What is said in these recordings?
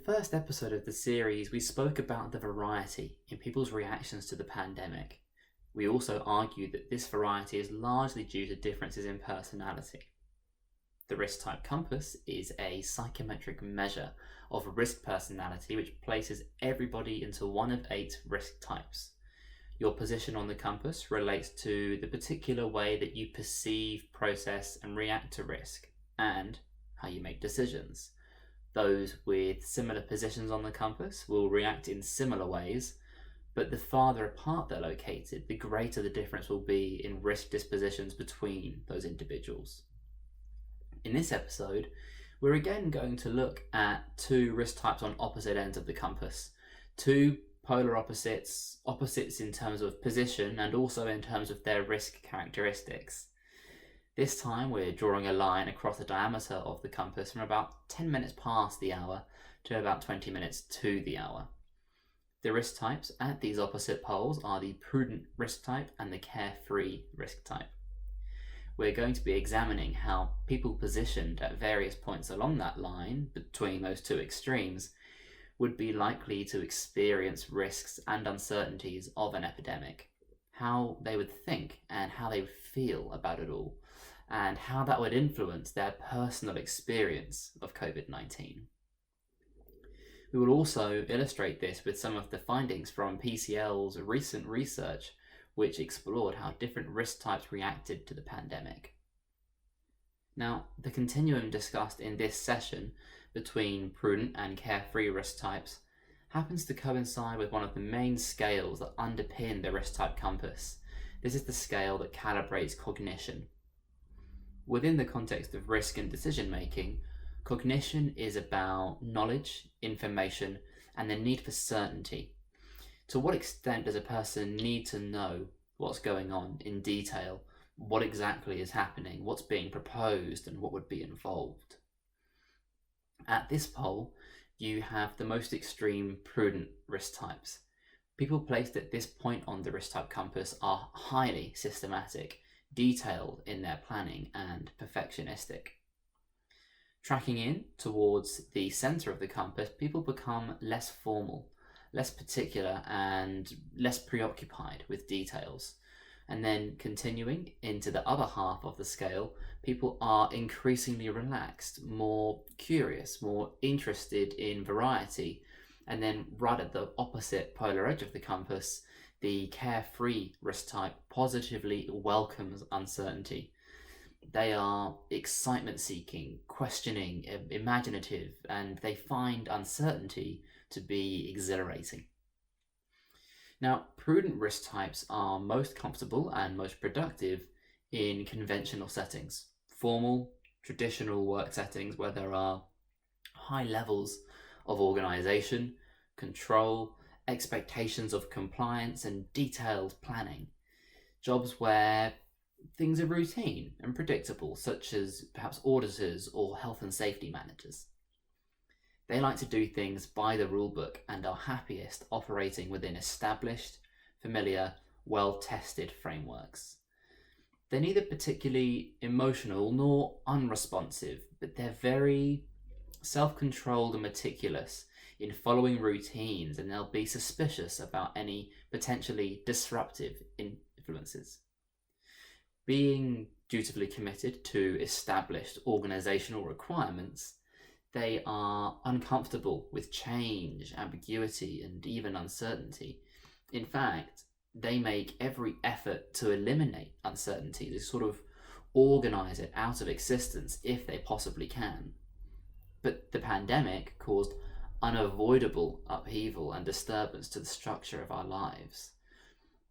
first episode of the series, we spoke about the variety in people's reactions to the pandemic. We also argued that this variety is largely due to differences in personality. The risk type compass is a psychometric measure of risk personality which places everybody into one of 8 risk types. Your position on the compass relates to the particular way that you perceive, process, and react to risk, and how you make decisions. Those with similar positions on the compass will react in similar ways, but the farther apart they're located, the greater the difference will be in risk dispositions between those individuals. In this episode, we're again going to look at 2 risk types on opposite ends of the compass. 2 polar opposites in terms of position and also in terms of their risk characteristics. This time we're drawing a line across the diameter of the compass from about 10 minutes past the hour to about 20 minutes to the hour. The risk types at these opposite poles are the Prudent Risk Type and the Carefree Risk Type. We're going to be examining how people positioned at various points along that line between those 2 extremes would be likely to experience risks and uncertainties of an epidemic, how they would think and how they would feel about it all, and how that would influence their personal experience of COVID-19. We will also illustrate this with some of the findings from PCL's recent research, which explored how different risk types reacted to the pandemic. Now, the continuum discussed in this session between prudent and carefree risk types happens to coincide with one of the main scales that underpin the risk type compass. This is the scale that calibrates cognition. Within the context of risk and decision making, cognition is about knowledge, information, and the need for certainty. To what extent does a person need to know what's going on in detail, what exactly is happening, what's being proposed, and what would be involved? At this pole, you have the most extreme prudent risk types. People placed at this point on the risk type compass are highly systematic, detailed in their planning, and perfectionistic. Tracking in towards the center of the compass, people become less formal, less particular, and less preoccupied with details. And then continuing into the other half of the scale, people are increasingly relaxed, more curious, more interested in variety. And then right at the opposite polar edge of the compass, the carefree risk type positively welcomes uncertainty. They are excitement-seeking, questioning, imaginative, and they find uncertainty to be exhilarating. Now, prudent risk types are most comfortable and most productive in conventional settings, formal, traditional work settings where there are high levels of organization, control, expectations of compliance, and detailed planning. Jobs where things are routine and predictable, such as perhaps auditors or health and safety managers. They like to do things by the rulebook and are happiest operating within established, familiar, well-tested frameworks. They're neither particularly emotional nor unresponsive, but they're very self-controlled and meticulous in following routines, and they'll be suspicious about any potentially disruptive influences. Being dutifully committed to established organizational requirements, they are uncomfortable with change, ambiguity, and even uncertainty. In fact, they make every effort to eliminate uncertainty, to sort of organize it out of existence if they possibly can. But the pandemic caused unavoidable upheaval and disturbance to the structure of our lives.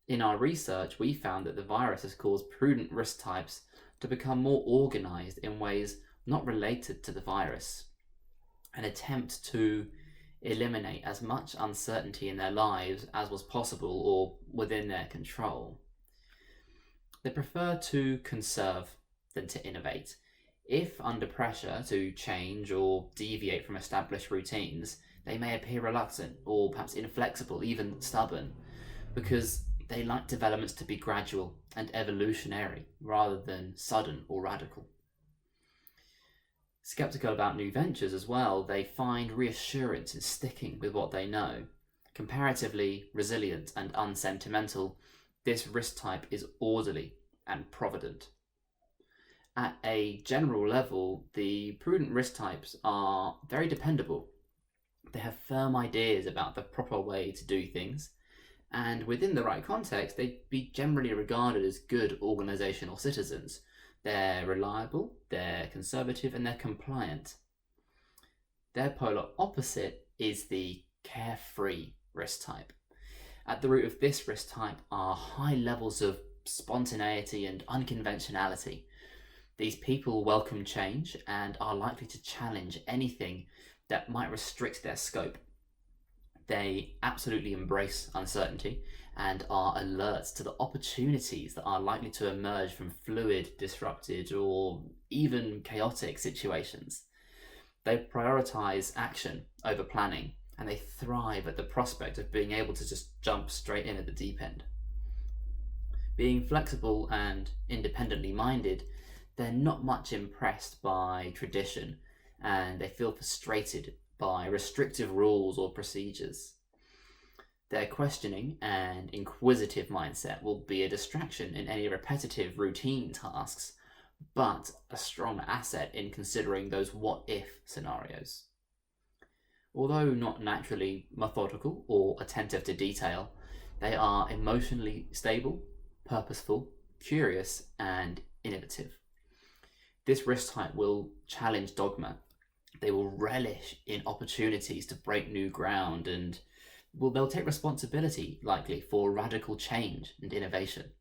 In our research, we found that the virus has caused prudent risk types to become more organized in ways not related to the virus, an attempt to eliminate as much uncertainty in their lives as was possible or within their control. They prefer to conserve than to innovate. If under pressure to change or deviate from established routines, they may appear reluctant or perhaps inflexible, even stubborn, because they like developments to be gradual and evolutionary rather than sudden or radical. Skeptical about new ventures as well, they find reassurance in sticking with what they know. Comparatively resilient and unsentimental, this risk type is orderly and provident. At a general level, the prudent risk types are very dependable. They have firm ideas about the proper way to do things, and within the right context, they'd be generally regarded as good organisational citizens. They're reliable, they're conservative, and they're compliant. Their polar opposite is the carefree risk type. At the root of this risk type are high levels of spontaneity and unconventionality. These people welcome change and are likely to challenge anything that might restrict their scope. They absolutely embrace uncertainty and are alert to the opportunities that are likely to emerge from fluid, disrupted, or even chaotic situations. They prioritize action over planning, and they thrive at the prospect of being able to just jump straight in at the deep end. Being flexible and independently minded, they're not much impressed by tradition, and they feel frustrated by restrictive rules or procedures. Their questioning and inquisitive mindset will be a distraction in any repetitive routine tasks, but a strong asset in considering those what-if scenarios. Although not naturally methodical or attentive to detail, they are emotionally stable, purposeful, curious, and innovative. This risk type will challenge dogma. They will relish in opportunities to break new ground, and they'll take responsibility, likely, for radical change and innovation.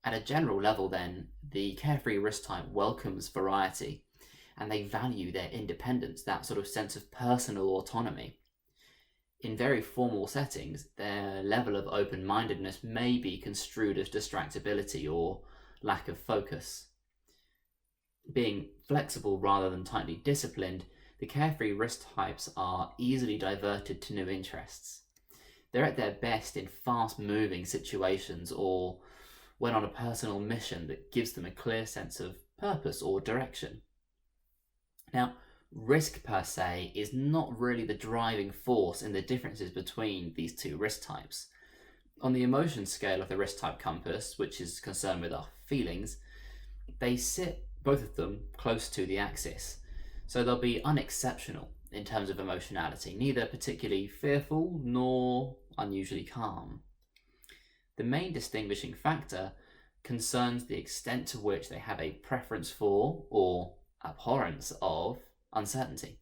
At a general level then, the carefree risk type welcomes variety, and they value their independence, that sort of sense of personal autonomy. In very formal settings, their level of open-mindedness may be construed as distractibility or lack of focus. Being flexible rather than tightly disciplined, the carefree risk types are easily diverted to new interests. They're at their best in fast-moving situations or when on a personal mission that gives them a clear sense of purpose or direction. Now, risk per se is not really the driving force in the differences between these two risk types. On the emotion scale of the risk type compass, which is concerned with our feelings, they sit, both of them, close to the axis. So they'll be unexceptional in terms of emotionality, neither particularly fearful nor unusually calm. The main distinguishing factor concerns the extent to which they have a preference for or abhorrence of uncertainty.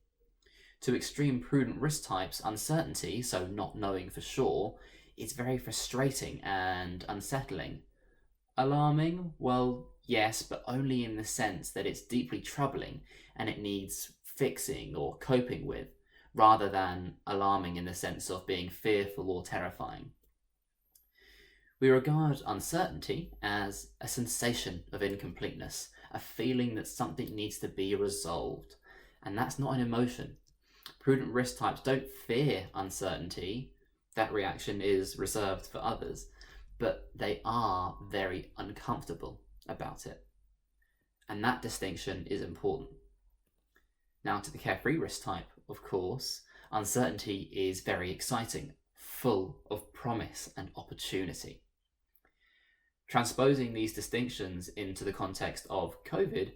To extreme prudent risk types, uncertainty, so not knowing for sure, is very frustrating and unsettling. Alarming? Well, yes, but only in the sense that it's deeply troubling and it needs fixing or coping with, rather than alarming in the sense of being fearful or terrifying. We regard uncertainty as a sensation of incompleteness, a feeling that something needs to be resolved, and that's not an emotion. Prudent risk types don't fear uncertainty. That reaction is reserved for others, but they are very uncomfortable about it. And that distinction is important. Now to the carefree risk type, of course, uncertainty is very exciting, full of promise and opportunity. Transposing these distinctions into the context of COVID,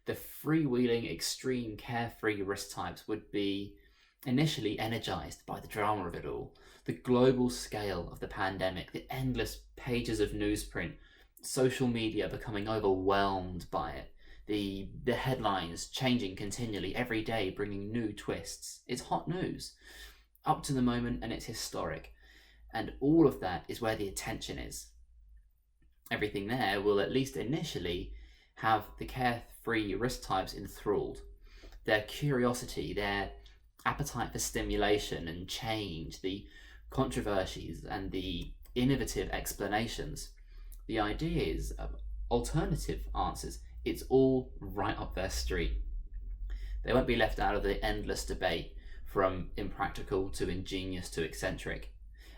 the freewheeling extreme carefree risk types would be initially energized by the drama of it all, the global scale of the pandemic, the endless pages of newsprint, social media becoming overwhelmed by it, the headlines changing continually every day, bringing new twists. It's hot news, up to the moment, and it's historic. And all of that is where the attention is. Everything there will, at least initially, have the carefree risk types enthralled. Their curiosity, their appetite for stimulation and change, the controversies and the innovative explanations, the ideas of alternative answers, it's all right up their street. They won't be left out of the endless debate from impractical to ingenious to eccentric,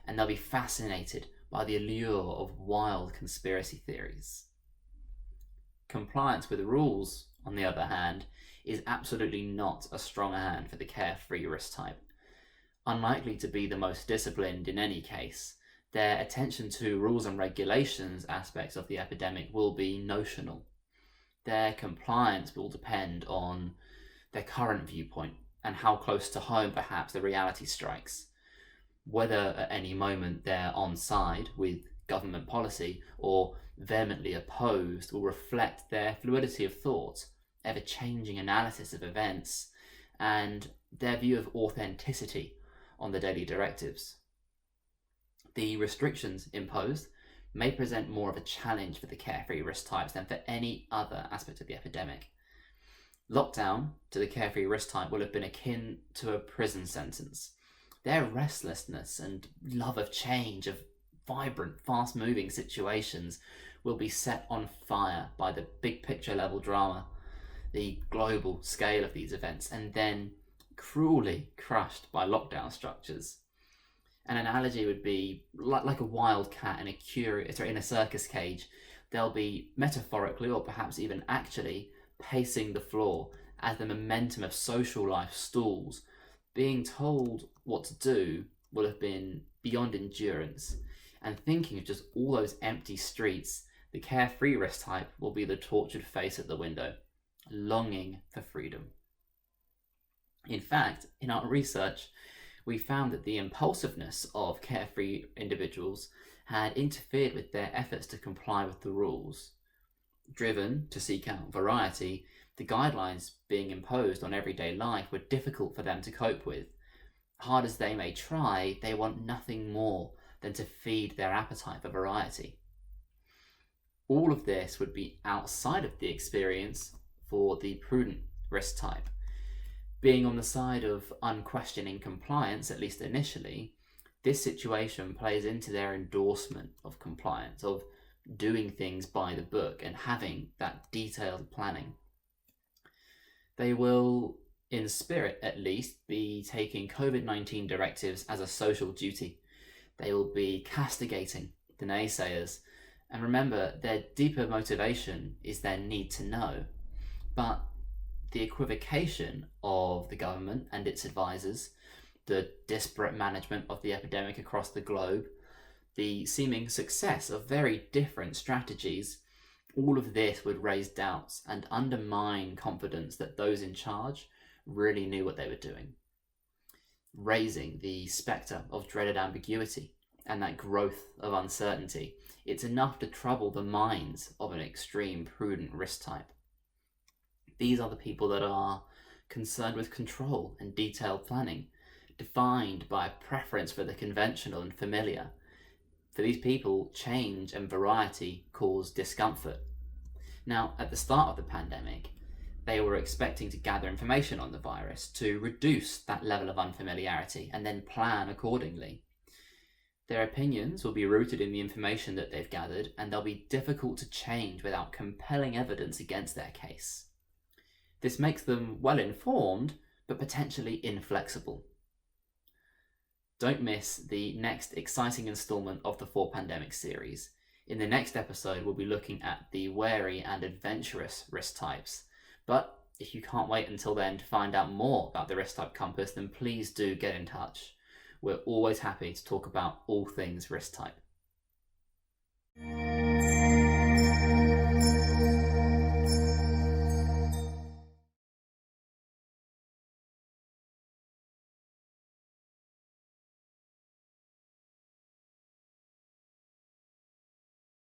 and they'll be fascinated by the allure of wild conspiracy theories. Compliance with rules, on the other hand, is absolutely not a strong hand for the Carefree Risk Type. Unlikely to be the most disciplined in any case, their attention to rules and regulations aspects of the epidemic will be notional. Their compliance will depend on their current viewpoint and how close to home perhaps the reality strikes. Whether at any moment they're on side with government policy or vehemently opposed will reflect their fluidity of thought, ever-changing analysis of events, and their view of authenticity on the daily directives. The restrictions imposed may present more of a challenge for the Carefree Risk Types than for any other aspect of the epidemic. Lockdown to the Carefree Risk Type will have been akin to a prison sentence. Their restlessness and love of change, of vibrant, fast-moving situations, will be set on fire by the big picture level drama, the global scale of these events, and then cruelly crushed by lockdown structures. An analogy would be like a wild cat in a circus cage. They'll be metaphorically or perhaps even actually pacing the floor as the momentum of social life stalls. Being told what to do will have been beyond endurance, and thinking of just all those empty streets, the Carefree Risk Type will be the tortured face at the window, longing for freedom. In fact, in our research, we found that the impulsiveness of carefree individuals had interfered with their efforts to comply with the rules. Driven to seek out variety, the guidelines being imposed on everyday life were difficult for them to cope with. Hard as they may try, they want nothing more than to feed their appetite for variety. All of this would be outside of the experience for the Prudent Risk Type. Being on the side of unquestioning compliance, at least initially, this situation plays into their endorsement of compliance, of doing things by the book and having that detailed planning. They will, in spirit at least, be taking COVID-19 directives as a social duty. They will be castigating the naysayers. And remember, their deeper motivation is their need to know. But the equivocation of the government and its advisors, the disparate management of the epidemic across the globe, the seeming success of very different strategies, all of this would raise doubts and undermine confidence that those in charge really knew what they were doing, raising the spectre of dreaded ambiguity and that growth of uncertainty. It's enough to trouble the minds of an extreme prudent risk type. These are the people that are concerned with control and detailed planning, defined by a preference for the conventional and familiar. For these people, change and variety cause discomfort. Now, at the start of the pandemic, they were expecting to gather information on the virus to reduce that level of unfamiliarity and then plan accordingly. Their opinions will be rooted in the information that they've gathered, and they'll be difficult to change without compelling evidence against their case. This makes them well informed, but potentially inflexible. Don't miss the next exciting installment of the 4 Pandemic series. In the next episode, we'll be looking at the wary and adventurous risk types. But if you can't wait until then to find out more about the risk type compass, then please do get in touch. We're always happy to talk about all things risk type.